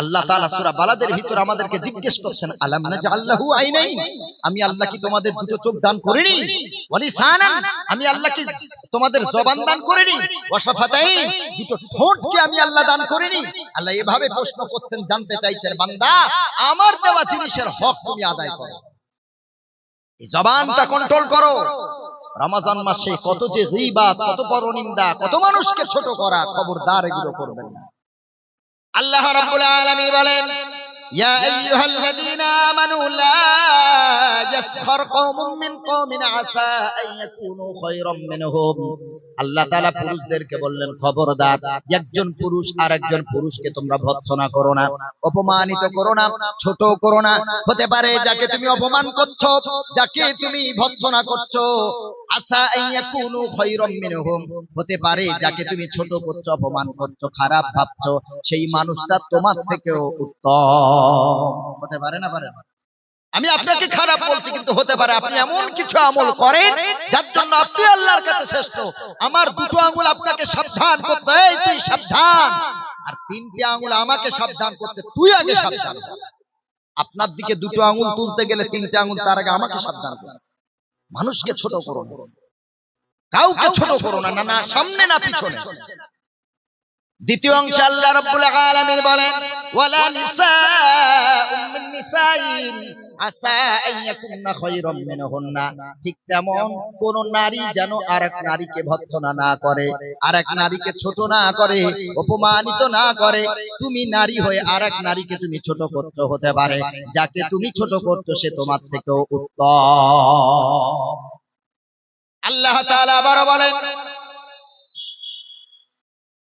আল্লাহ তাআলা সূরা বালাদের ভিতর আমাদেরকে জিজ্ঞেস করছেন, আলাম নাজআল্লাহু আইনাইন, আমি আল্লাহ কি তোমাদের দুটো চোখ দান করিনি? ওয়া লিসানান, আমি আল্লাহ কি তোমাদের জবান দান করিনি? ওয়া শাফাতাইন, দুটো ঠোঁট কি আমি আল্লাহ দান করিনি? আল্লাহ এভাবে প্রশ্ন করছেন, জানতে চাইছেন, বান্দা আমার দেওয়া জিনিসের হক তুমি আদায় করো, এই জবানটা কন্ট্রোল করো। রমজান মাসে কত যে গীবাত, কত পরনিন্দা, কত মানুষকে ছোট করা, খবরদার এগুলো করবেন না। আল্লাহ রাব্বুল আলামিন বলেন, ইয়া আইয়ুহাল্লাযীনা আমানু লা ইয়াসখার কওমুম মিন কওমিন আসা আন ইয়াকুনু খায়রাম মিনহুম। আল্লাহ তাআলা পুরুষদেরকে বললেন, খবরদার একজন পুরুষ আরেকজন পুরুষকে তোমরা ভৎসনা করো না, অপমানিত করো না, ছোট করো না। হতে পারে যাকে তুমি অপমান করছো, যাকে তুমি ভৎসনা করছো, আসা আন ইয়াকুনু খায়রাম মিনহুম, হতে পারে যাকে তুমি ছোট করছো, অপমান করছো, খারাপ ভাবছো, সেই মানুষটা তোমার থেকেও উত্তম হতে পারে না? পারে। আমি আপনাকে খারাপ বলছি, কিন্তু হতে পারে আপনি এমন কিছু আমল করেন যার জন্য আপনি আল্লাহর কাছে শ্রেষ্ঠ। আমার দুটো আঙ্গুল আপনাকে সাবধান করছে, এই তুই সাবধান, আর তিনটে আঙ্গুল আমাকে সাবধান করছে, তুই আগে সাবধান। আপনার দিকে দুটো আঙ্গুল তুলতে গেলে তিনটে আঙ্গুল তার আগে আমাকে সাবধান করছে। মানুষকে ছোট করো না, কাউকে ছোট করো না, না সামনে না পিছনে। দ্বিতীয় অংশে আল্লাহ রাব্বুল আলামিন বলেন, ওয়ালা নিসাউম মিন নিসাইন আসা আন ইয়াকুননা খায়রাম মিনহুন্না, ঠিক তেমন কোন নারী যেন আরেক নারীকে ভৎসনা না করে, আরেক নারীকে ছোট না করে, অপমানিত না করে। তুমি নারী হয়ে আরেক নারীকে তুমি ছোট করছো, হতে পারে যাকে তুমি ছোট করছো সে তোমার থেকেও উত্তম। আল্লাহ তাআলা আবার বলেন,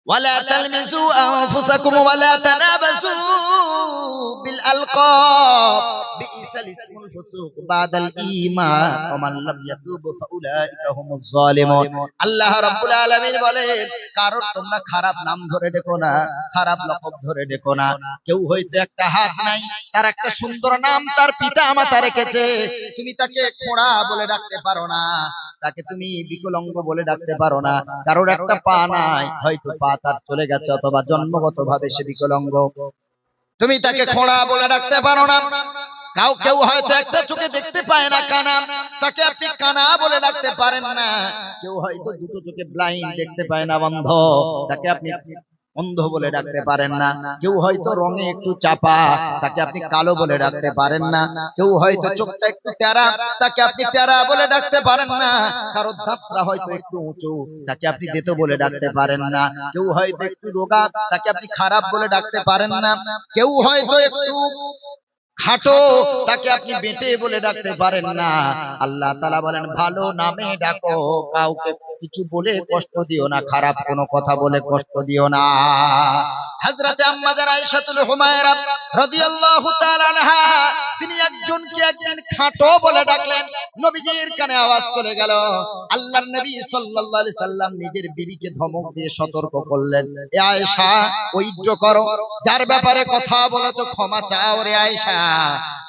ولا تلمزوا أنفسكم ولا تنابزوا بالألقاب بئس الاسم الفسوق بعد الإيمان ومن لم يتوب فأولئك هم الظالمون। আল্লাহ রাব্বুল আলামিন বলেন, কারণ তোমরা খারাপ নাম ধরে ডেকো না, খারাপ লকব ধরে ডেকো না। কেউ হয়তো একটা হাত নাই, তার একটা সুন্দর নাম তার পিতা মাতা রেখেছে, তুমি তাকে খোঁড়া বলে ডাকতে পারো না, তাকে তুমি বিকলাঙ্গ বলে ডাকতে পারো না। কারোর একটা পা নাই, হয়তো পা তার চলে গেছে, অথবা জন্মগতভাবে সে বিকলাঙ্গ, তুমি তাকে খোঁড়া বলে ডাকতে পারো না। কেউ হয়তো একটা চোখে দেখতে পায় না, কানা, তাকে আপনি কানা বলে ডাকতে পারেন না। কেউ হয়তো দুটো চোখে ব্লাইন্ড, দেখতে পায় না, বন্ধ, তাকে আপনি অন্ধ বলে ডাকতে পারেন না। কেউ হয়তো রঙে একটু চাপা, তাকে আপনি কালো বলে ডাকতে পারেন না। কেউ হয়তো চোখটা একটু টেরা, তাকে আপনি টেরা বলে ডাকতে পারেন না। কারো দাঁতটা হয়তো একটু উঁচু, তাকে আপনি বেতো বলে ডাকতে পারেন না। কেউ হয়তো একটু রোগা, তাকে আপনি খারাপ বলে ডাকতে পারেন না। কেউ হয়তো একটু খাটো, তাকে আপনি বেটে বলে ডাকতে পারেন না। আল্লাহ তাআলা বলেন, ভালো নামে ডাকো, কাউকে কিছু বলে কষ্ট দিও না, খারাপ কোনো কথা বলে কষ্ট দিও না। হযরতে আম্মা জান আয়েশাতুল হুমায়রা রাদিয়াল্লাহু তাআলা আনহা, তিনি একজনকে একদিন খাটো বলে ডাকলেন, নবীজির কানে আওয়াজ চলে গেল। আল্লাহর নবী সাল্লাল্লাহু আলাইহি সাল্লাম নিজের বিবিকে ধমক দিয়ে সতর্ক করলেন, এ আয়েশা, ঐক্য করো, যার ব্যাপারে কথা বলেছো ক্ষমা চাও রে আয়েশা।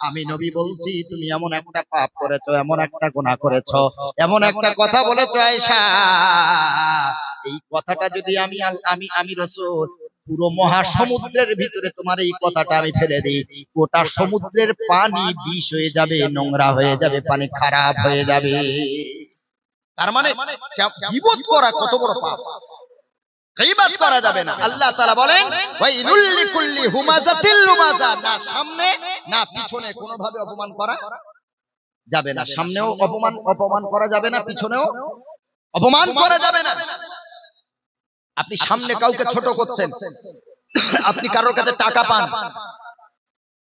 আমি নবী বলছি, তুমি এমন একটা পাপ করেছো, এমন একটা গুনাহ করেছো, এমন একটা কথা বলেছো আয়েশা, এই কথাটা যদি আমি রাসূল পুরো মহাসমুদ্রের ভিতরে তোমার এই কথাটা আমি ফেলে দিই, গোটা সমুদ্রের পানি বিষ হয়ে যাবে, নোংরা হয়ে যাবে, পানি খারাপ হয়ে যাবে। তার মানে গীবত করা কত বড় পাপ, গীবত করা যাবে না। আল্লাহ তাআলা বলেন, ওয়াইলুল লিকুল্লি হুমাযাতিল লুমাযা, না সামনে না পিছনে কোনোভাবে অপমান করা যাবে না। সামনেও অপমান করা যাবে না, পিছনেও অপমান করা যাবে না। আপনি সামনে কাউকে ছোট করছেন, আপনি কারোর কাছে টাকা পান,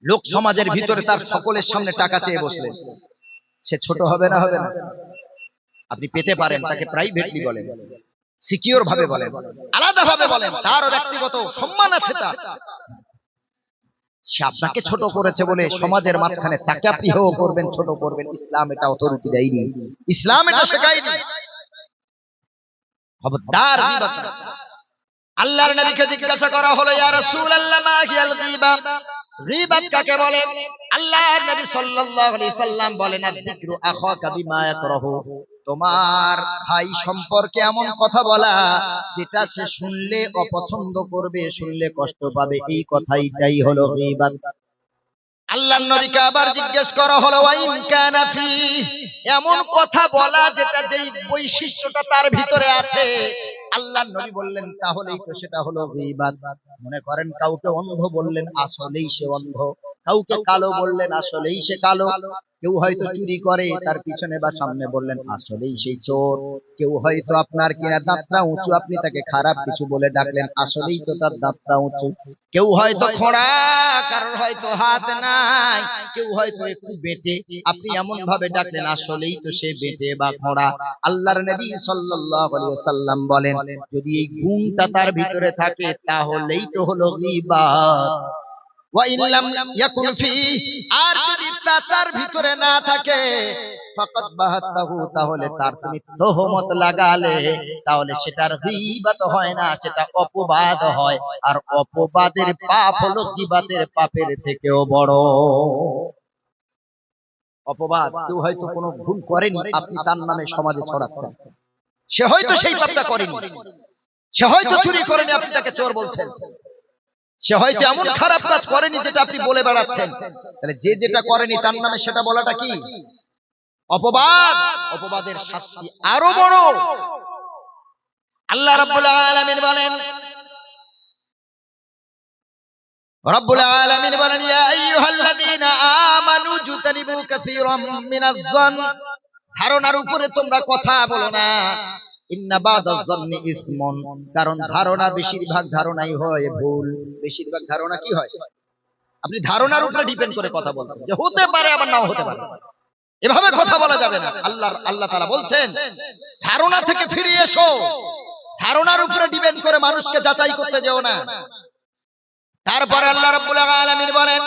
লোক সমাজের ভিতরে তার সকলের সামনে টাকা চেয়ে বসলেন, সে ছোট হবে না? হবে না? আপনি পেতে পারেন, তাকে প্রাইভেটলি বলেন, সিকিউর ভাবে বলেন, আলাদা ভাবে বলেন, তার ব্যক্তিগত সম্মান আছে। তার সে আপনাকে ছোট করেছে বলে সমাজের মাঝখানে তাকে আপনি হেয় করবেন, ছোট করবেন, ইসলাম এটা অথরিটি দেয়নি, ইসলাম এটা শেখায়নি। খবরদার গীবত না। আল্লাহর নবীকে জিজ্ঞাসা করা হলো, ইয়া রাসূলুল্লাহ মা হিয়াল গীবা, গীবত কাকে বলে? আল্লাহর নবী সাল্লাল্লাহু আলাইহি সাল্লাম বলেন, আয-যিকরু আখাকা বিমা ইয়াকরাহু, তোমার ভাই সম্পর্কে এমন কথা বলা যেটা সে শুনলে অপছন্দ করবে, শুনলে কষ্ট পাবে, এই কথাটাই হলো গীবাত। আল্লাহর নবীকে আবার জিজ্ঞেস করা হলো ওয়াইন কানা ফি, এমন কথা বলা যেটা যেই বৈশিষ্ট্যটা তার ভিতরে আছে, আল্লাহর নবী বললেন তাহলেই তো সেটা হলো গীবাত। মনে করেন কাউকে অন্ধ বললেন, আসলেই সে অন্ধ। কাউকে কালো বললেন, আসলেই সে কালো। কেউ হয়তো চুরি করে, তার পিছনে বা সামনে বললেন, আসলেই সেই চোর। কেউ হয়তো আপনার কিনা দাঁতটা উঁচু, আপনি তাকে খারাপ কিছু বলে ডাকলেন, আসলেই তো তার দাঁতটা উঁচু। কেউ হয়তো খোঁড়া, কারোর হয়তো হাত নাই, কেউ হয়তো একটু বেঁটে, আপনি এমন ভাবে ডাকলেন, আসলেই তো সে বেঁটে বা খোঁড়া। আল্লাহর নবী সাল্লাল্লাহু আলাইহি ওয়াসাল্লাম বলেন, যদি এই গুণটা তার ভিতরে থাকে তাহলেই তো হলো গীবাত। ওয়া ইন লাম ইয়াকুন ফি, আর যদি তার ভিতরে না থাকে, ফাকাদ বাহাতাহু, তাহলে তার তুমি তোহমত লাগালে, তাহলে সেটার গীবাত হয় না, সেটা অপবাদ হয়। আর অপবাদের পাপ হলো গীবাতের পাপের থেকেও বড়। অপবাদ, কেউ হয়তো কোনো ভুল করেনি, আপনি তার নামে সমাজে ছড়াচ্ছেন। সে হয়তো সেই পাপটা করেনি, সে হয়তো চুরি করেনি, আপনি তাকে চোর বলছেন। সে হয়তো এমন খারাপ কাজ করেনি যেটা আপনি বলে বেড়াচ্ছেন। তাহলে যে যেটা করেনি তার নামে সেটা বলাটা কি? অপবাদ। অপবাদের শাস্তি আরো বড়। আল্লাহ রাব্বুল আলামিন বলেন, রব্বুল আলামিন বলেন, ইয়া আইয়ুহাল্লাযীনা আমানু জুতানিবু কাসীরাম মিনাজ যন, ধারণার উপরে তোমরা কথা বলো না। ইন্না বাদাজ যন্নি ইসমুন, কারণ ধারণা, বেশিরভাগ ধারণাই হয় ভুল। বেশিরভাগ ধারণা কি হয়? আপনি ধারণার উপরে ডিপেন্ড করে কথা বলছেন, যে হতে পারে আবার নাও হতে পারে, এভাবে কথা বলা যাবে না। আল্লাহ তাআলা বলছেন, ধারণা থেকে ফিরে এসো। ধারণার উপরে ডিপেন্ড করে মানুষকে যাচাই করতে যেও না। তারপর আল্লাহ রাব্বুল আলামিন বলেন,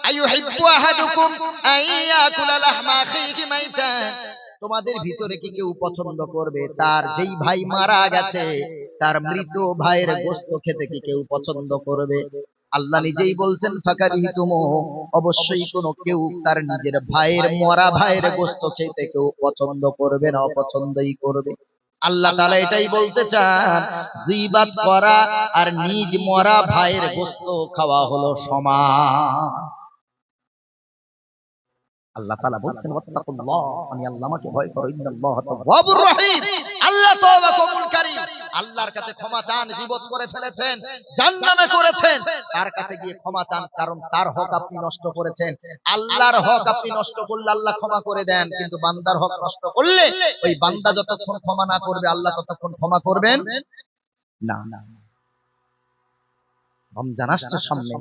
আইয়ুহিব্বু আহাদুকুম আইয়াকুলা লাহমা আখিহি মাইতান, তোমাদের ভিতরে কি কেউ পছন্দ করবে তার যেই ভাই মারা গেছে তার মৃত ভাইয়ের গোশত খেতে কি কেউ পছন্দ করবে? আল্লাহ নিজেই বলছেন, ফাকারিহিতুমু, অবশ্যই কোনো কেউ তার নিজের ভাইয়ের, মরা ভাইয়ের গোশত খেতে কেউ পছন্দ করবে না, অপছন্দই করবে। আল্লাহ তাআলা এটাই বলতে চান, গীবাত করা আর নিজ মরা ভাইয়ের গোশত খাওয়া হলো সমান। আল্লাহ তাআলা বলছেন, ওয়াত্তাকুল্লাহ, আমি আল্লাহকে ভয় করো, ইন্নাল্লাহা তাওয়াবুর রহিম, আল্লাহ তওবা কবুলকারী। আল্লাহর কাছে ক্ষমা চান, গীবত করে ফেলেছেন, জাহান্নামে করেছেন, তার কাছে গিয়ে ক্ষমা চান, কারণ তার হক আপনি নষ্ট করেছেন। আল্লাহর হক আপনি নষ্ট করলে আল্লাহ ক্ষমা করে দেন, কিন্তু বান্দার হক নষ্ট করলে ওই বান্দা যতক্ষণ ক্ষমা না করবে আল্লাহ ততক্ষণ ক্ষমা করবেন না। রমজান আসছে সামনে,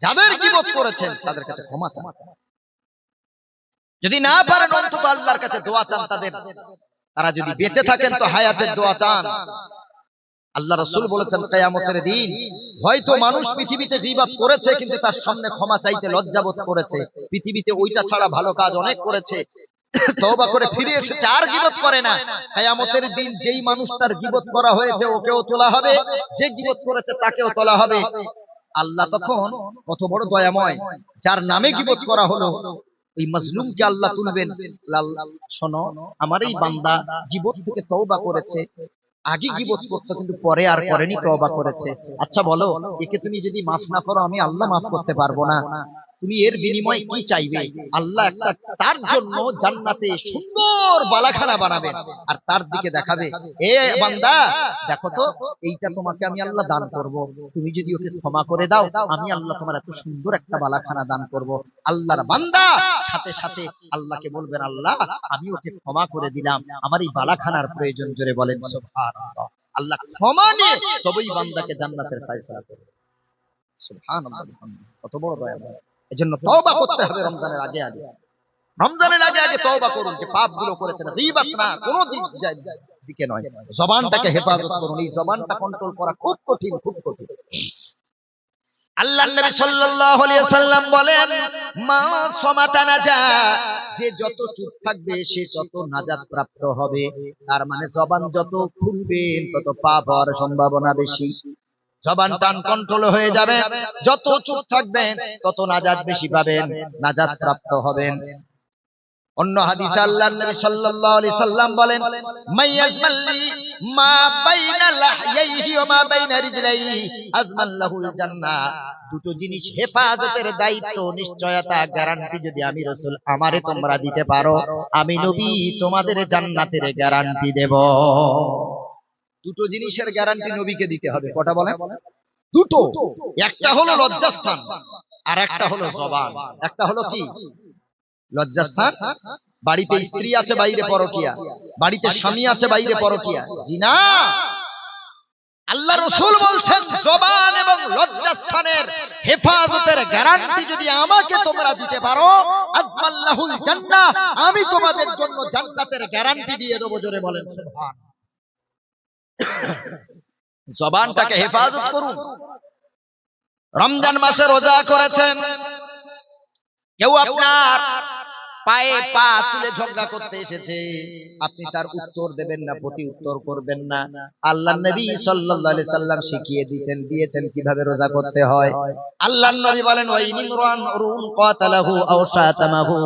যাদের গীবত করেছেন তাদের কাছে ক্ষমা চান। যদি না পারেন অন্তত আল্লাহর কাছে দোয়া চান তাদের, তারা যদি বেঁচে থাকেন তো হায়াতের দোয়া চান। আল্লাহ রাসূল বলেছেন, কিয়ামতের দিন হয়তো মানুষ পৃথিবীতে গীবত করেছে কিন্তু তার সামনে ক্ষমা চাইতে লজ্জাবোধ করেছে। পৃথিবীতে ওইটা ছাড়া ভালো কাজ অনেক করেছে, তওবা করে ফিরে এসেছে, আর গীবত করে না। কিয়ামতের দিন যেই মানুষ তার গীবত করা হয়েছে ওকেও তোলা হবে, যে গীবত করেছে তাকেও তোলা হবে। আল্লাহ তখন কত বড় দয়াময়, যার নামে গীবত করা হলো এই মাজলুমকে আল্লাহ তুলবেন। শোনো, আমার এই বান্দা গীবত থেকে তওবা করেছে, আগে গীবত করতো কিন্তু পরে আর করেনি, তওবা করেছে। আচ্ছা বলো, একে তুমি যদি মাফ না করো আমি আল্লাহ মাফ করতে পারবো না? তুমি এর বিনিময়ে কি চাইবে? আল্লাহ একটা তার জন্য জান্নাতে সুন্দর বালাখানা বানাবেন আর তার দিকে দেখাবে, এ বান্দা দেখো তো, এইটা তোমাকে আমি আল্লাহ দান করব, তুমি যদি ওকে ক্ষমা করে দাও আমি আল্লাহ তোমার এত সুন্দর একটা বালাখানা দান করব। আল্লাহর বান্দা সাথে সাথে আল্লাহকে বলবেন, আল্লাহ আমি ওকে ক্ষমা করে দিলাম, আমার এই বালাখানার প্রয়োজন। জোরে বলেন সুবহানাল্লাহ। আল্লাহ ক্ষমা নিয়ে তবেই বান্দাকে জান্নাতের ফয়সালা করবে। সুবহানাল্লাহ, কত বড় দয়া। এজন্য তওবা করতে হবে রমজানের আগে আগে। রমজানের আগে আগে তওবা করুন, যে পাপগুলো করেছেন, গীবত না, কোনো দিকে নয়, জবানটাকে হেফাজত করুন। এই জবানটা কন্ট্রোল করা খুব কঠিন, খুব কঠিন। আল্লাহর নবী সাল্লাল্লাহু আলাইহি ওয়াসাল্লাম বলেন, মা সামাতা নাজা, যে যত চুপ থাকবে সে তত নাজাত প্রাপ্ত হবে। তার মানে জবান যত খুলবেন তত পাপ হওয়ার সম্ভাবনা বেশি। জবান টান কন্ট্রোল হয়ে যাবে, যত চুপ থাকবেন তত নাজাত বেশি পাবেন, নাজাত প্রাপ্ত হবেন। অন্য হাদিসে আল্লাহর নবী সাল্লাল্লাহু আলাইহি সাল্লাম বলেন, মাইয়াজমাল্লি মা বাইনা লাহইহি ওয়া মা বাইনা রিজলাইহি আজমাল্লাহুল জান্নাহ। দুটো জিনিস হেফাজতের দায়িত্ব, নিশ্চয়তা, গ্যারান্টি যদি আমি রাসূল আমারে তোমরা দিতে পারো, আমি নবী তোমাদের জান্নাতের গ্যারান্টি দেব। দুটো জিনিসের গ্যারান্টি নবীকে দিতে হবে। কটা বলেন? দুটো। একটা হলো লজ্জাস্থান, আর একটা হলো জবান। একটা হলো কি? লজ্জাস্থান। বাড়িতে স্ত্রী আছে, বাইরে পরকিয়া। বাড়িতে স্বামী আছে, বাইরে পরকিয়া। জি না, আল্লাহ রাসূল বলছেন জবান এবং লজ্জাস্থানের হেফাজতের গ্যারান্টি যদি আমাকে তোমরা দিতে পারো, আজমাল্লাহুল জান্নাহ, আমি তোমাদের জন্য জান্নাতের গ্যারান্টি দিয়ে দেব। জোরে বলেন সুবহান। জবানটাকে হেফাজত করুন। রমজান মাসে রোজা করেছেন, কেউ আপনার পায়ে পা তুলে ঝগড়া করতে এসেছে, আপনি তার উত্তর দেবেন না, প্রতি উত্তর করবেন না। আল্লাহর নবী সাল্লাল্লাহু আলাইহি সাল্লাম শিখিয়ে দিয়েছেন কিভাবে রোজা করতে হয়। আল্লাহর নবী বলেন, ওয়া ইনিমরান উরুন কাতালাহু আও শাতামাহু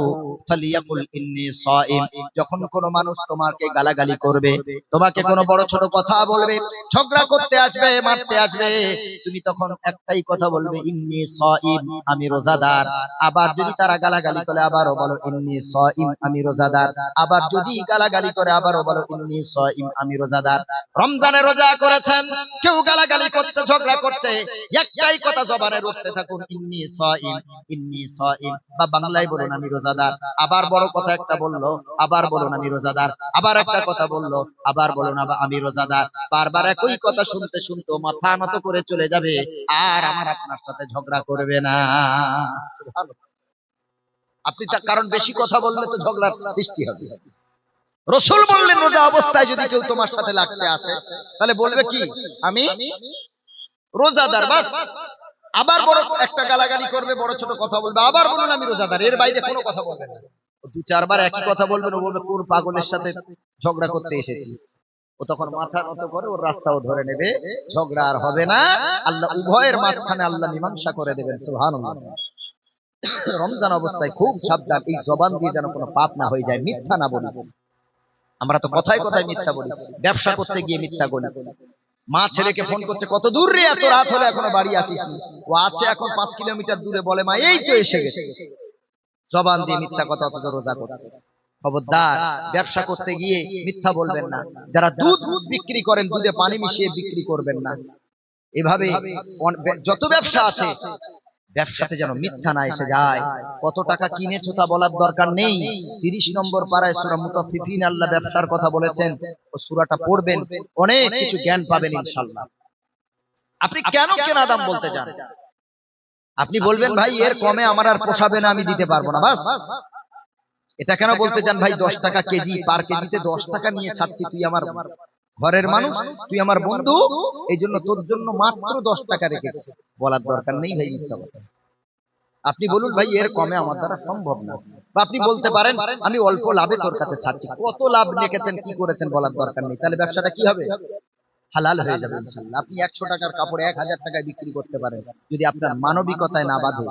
ফালিয়াকুল ইন্নী সাইম। যখন কোন মানুষ তোমাকে গালাগালি করবে, তোমাকে কোনো বড় ছোট কথা বলবে, ঝগড়া করতে আসবে, মারতে আসবে, তুমি তখন একটাই কথা বলবে, ইন্নী সাইম, আমি রোজাদার। আবার যদি তারা গালাগালি করে, আবারও বলো ইন্নী সাইম, আমি রোজাদার। আবার যদি গালাগালি করে, আবারও বলো ইন্নী সাইম, আমি রোজাদার। রমজানে রোজা করেছেন, কেউ গালাগালি করছে, ঝগড়া করছে, একটাই কথা জবানে উঠতে থাকুন, ইন্নী সাইম, ইন্নী সাইম। বা বাংলায় বলুন আমি রোজাদার। আবার বড় কথা একটা বললো, আবার বলুন আমি রোজাদার। আবার একটা কথা বললো, আবার বলুন আমি রোজাদার। বারবার একই কথা শুনতে শুনতে মাথা নত করে চলে যাবে, আর আমার আপনার সাথে ঝগড়া করবে না। আপনি তার কারণ বেশি কথা বললে তো ঝগড়ার সৃষ্টি হবে। রাসূল বললেন, রোজা অবস্থায় যদি কেউ তোমার সাথে লাগতে আসে, তাহলে বলবে কি? আমি রোজাদার। বাস। আবার বড় একটা গালাগালি করবে, বড় ছোট কথা বলবে, আবার বলুন আমি রোজাদার। এর বাইরে কোনো কথা বলবে না। দু চারবার একই কথা বলবেন, ও বলবে কোন পাগলের সাথে ঝগড়া করতে এসেছি। ও তখন মাথা নত করে ওর রাস্তাও ধরে নেবে, ঝগড়া আর হবে না। আল্লাহ উভয়ের মাঝখানে আল্লাহ মীমাংসা করে দেবেন। সুবহানাল্লাহ। রমজান অবস্থায় খুব সাবধান, এই জবান দিয়ে যেন কোনো পাপ না হয়ে যায়, মিথ্যা না বলি। আমরা তো কথায় কথায় মিথ্যা বলি, ব্যবসা করতে গিয়ে মিথ্যা বলি। মা ছেলেকে ফোন করছে, কত দূর রে, এত রাত হলে এখনো বাড়ি আসিসনি। ও আছে এখন 5 কিলোমিটার দূরে, বলে মা এই তো এসে গেছে। জবান দিয়ে মিথ্যা কথা, অথচ রোজা করছে। খবরদার, ব্যবসা করতে গিয়ে মিথ্যা বলবেন না। যারা দুধ বিক্রি করেন, দুধে পানি মিশিয়ে বিক্রি করবেন না। এভাবে যত ব্যবসা আছে, ব্যবসাতে যেন মিথ্যা না এসে যায়। কত টাকা কিনেছো তা বলার দরকার নেই। 30 নম্বর পারায় সূরা মুতাফফিফিন আল্লাহ ব্যবসার কথা বলেছেন, ও সূরাটা পড়বেন, অনেক কিছু জ্ঞান পাবেন ইনশাআল্লাহ। আপনি কেন কেনা দাম বলতে চান? আপনি বলবেন, ভাই এর কমে আমার আর পোষাবে না, আমি দিতে পারবো না। বাস। এটা কেন বলতে চান? ভাই 10 টাকা কেজি, পার কেজিতে 10 টাকা নিয়ে ছাড়ছি, তুই আমার ঘরের মানুষ, তুই আমার বন্ধু, এই জন্য তোর জন্য মাত্র 10 টাকা রেখেছি। বলার দরকার নেই ভাই মিথ্যা কথা। আপনি বলুন, ভাই এর কমে আমার দ্বারা সম্ভব না। বা আপনি বলতে পারেন, আমি অল্প লাভে তোর কাছে ছাড়ছি। কত লাভ রেখেছেন, কি করেছেন বলার দরকার নেই। তাহলে ব্যবসাটা কি হবে? হালাল হয়ে যাবে ইনশাআল্লাহ। আপনি 100 টাকার কাপড় 1000 টাকায় বিক্রি করতে পারেন, যদি আপনার মানবিকতায় না বাধে।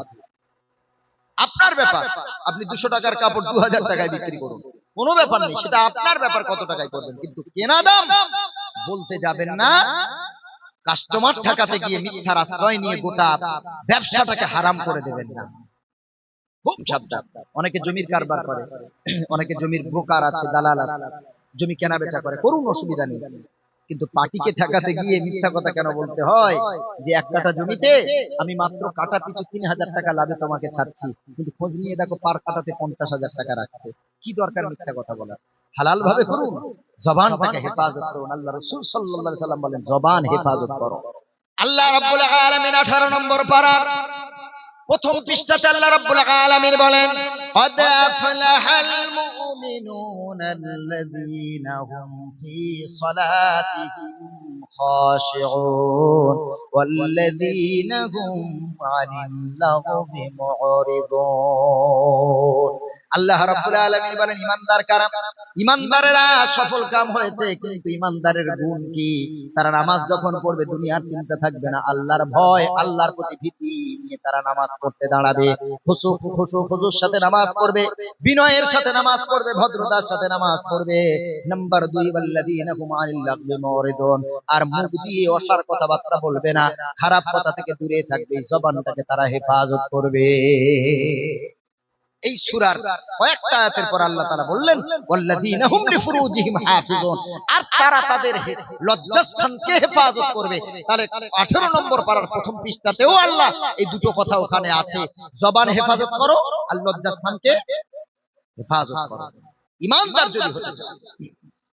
আপনার ব্যাপার, আপনি 200 টাকার কাপড় 2000 টাকায় বিক্রি করুন, কোনো ব্যাপার নেই, সেটা আপনার ব্যাপার কত টাকায় করবেন। কিন্তু কেনা দাম বলতে যাবেন না। কাস্টমার ঠকাতে গিয়ে মিথ্যার আশ্রয় নিয়ে গোটা ব্যবসাটাকে হারাম করে দেবেন না। খুব সাবধান। অনেকে জমির কারবার করে, অনেকে জমির ব্রোকার আছে, দালাল আছে, জমি কেনা বেচা করে, করুন, অসুবিধা নেই। কিন্তু পার্টিকে ঠেকাতে গিয়ে মিথ্যা কথা কেন বলতে হয়? যে এক কাঠা জমিতে আমি মাত্র কাঠা পিছু 3000 টাকা লাভে তোমাকে ছাড়ছি, কিন্তু খোঁজ নিয়ে দেখো পার কাঠাতে 50,000 টাকা রাখছে। কি দরকার মিথ্যা কথা বলা? হালাল ভাবে করুন, জবানটাকে হেফাজত করুন। আল্লাহ রাসূল সাল্লাল্লাহু আলাইহি সাল্লাম বলেন, জবান হেফাজত করো। আল্লাহ রাব্বুল আলামিন 18 নম্বর পারার প্রথম পৃষ্ঠাতে আল্লাহ রাব্বুল আলামিন বলেন, قد أفلح المؤمنون الذين هم في صلاتهم خاشعون والذين هم عن اللغو معرضون। আল্লাহ রাব্বুল আলামিন বলেন, ঈমানদার কারা? ইমানদারেরা সফল কাম হয়েছে, কিন্তু ইমানদারের গুণ কি? তারা নামাজ যখন পড়বে দুনিয়ার চিন্তা থাকবে না, আল্লাহর ভয়, আল্লাহর প্রতি ভীতি নিয়ে তারা নামাজ পড়তে দাঁড়াবে। খুশুর সাথে নামাজ পড়বে, বিনয়ের সাথে নামাজ পড়বে, ভদ্রতার সাথে নামাজ পড়বে। নাম্বার 2, ওয়াল্লাযীনা হুম আনিল লাগবি মুরিদুন। আর মুখ দিয়ে অসার কথাবার্তা বলবে না, খারাপ কথা থেকে দূরে থাকবে, জবানটাকে তারা হেফাজত করবে। এই সূরার কয়েকটা আয়াতের পর আল্লাহ তাআলা বললেন ওয়াল্লাযীনা হুম লিফুরুজিহিম হাফিজুন, আর তারা তাদের লজ্জাস্থানকে হেফাজত করবে। তাহলে 18 নম্বর পারার প্রথম পৃষ্ঠাতেও আল্লাহ এই দুটো কথা ওখানে আছে, জবান হেফাজত করো আর লজ্জাস্থানকে হেফাজত করো। ঈমানদার যদি হতে চাও